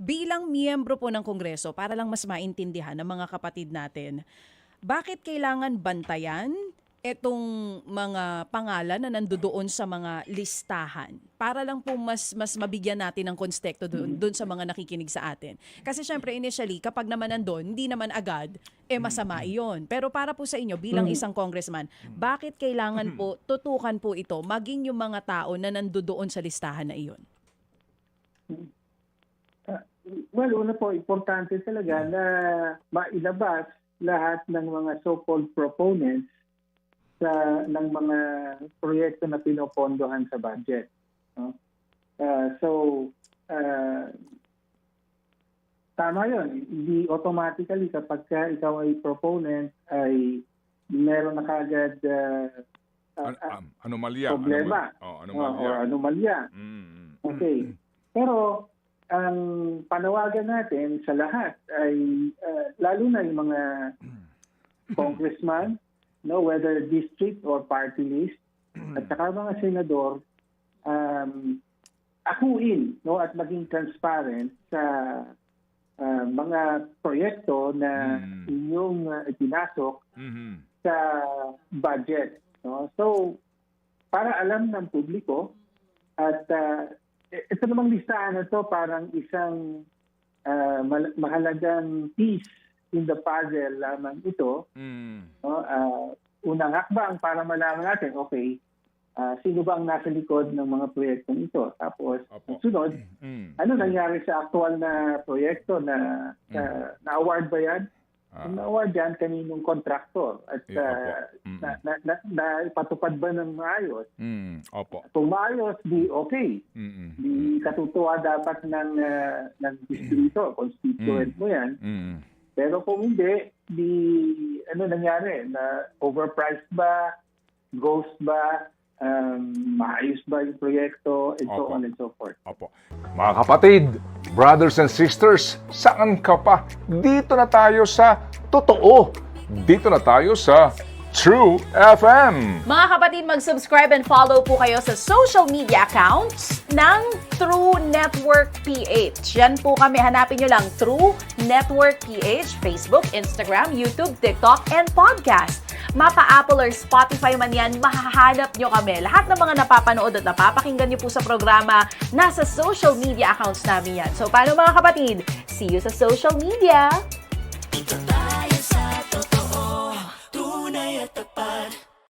Bilang miyembro po ng Kongreso, para lang mas maintindihan ng mga kapatid natin, bakit kailangan bantayan itong mga pangalan na nandoon sa mga listahan? Para lang po mas mabigyan natin ng konteksto doon sa mga nakikinig sa atin. Kasi syempre initially, kapag naman nandun, hindi naman agad, masama iyon. Pero para po sa inyo, bilang isang congressman, bakit kailangan po tutukan po ito, maging yung mga tao na nandoon sa listahan na iyon? Well, una po, importante talaga na mailabas lahat ng mga so-called proponents ng mga proyekto na pinopondohan sa budget. No? Tama yun. Hindi automatically kapag ikaw ay proponent ay meron na kagad anomalya. Problema. Anomalya. Or anomalya. Okay. Pero ang panawagan natin sa lahat ay lalo na yung mga congressman, no, whether district or party list, at saka mga senador, akuin, no, at maging transparent sa mga proyekto na inyong ipinasok sa budget. No? So, para alam ng publiko at ito namang listahan na to parang isang mahalagang piece in the puzzle lamang ito. No? Unang hakbang para malaman natin, okay, sino ba ang nasa likod ng mga proyektong ito? Tapos, sunod, ano nangyari sa actual na proyekto na-award ba yan? Kung na-award yan, kaninong kontraktor? At ipatupad ba ng maayos? Kung maayos, di okay. Di katutuwa dapat ng distrito, constituent mo yan. Pero kung hindi, ano nangyari? Na overpriced ba? Ghost ba? Maayos ba yung proyekto? And so on and so forth. Mga kapatid, brothers and sisters, saan ka pa? Dito na tayo sa totoo. Dito na tayo sa True FM. Mga kapatid, mag-subscribe and follow po kayo sa social media accounts ng True Network PH. Yan po kami, hanapin nyo lang True Network PH, Facebook, Instagram, YouTube, TikTok, and podcast. Mapa Apple or Spotify man yan, mahahanap nyo kami. Lahat ng mga napapanood at napapakinggan nyo po sa programa, nasa social media accounts namin yan. So, paano mga kapatid? See you sa social media!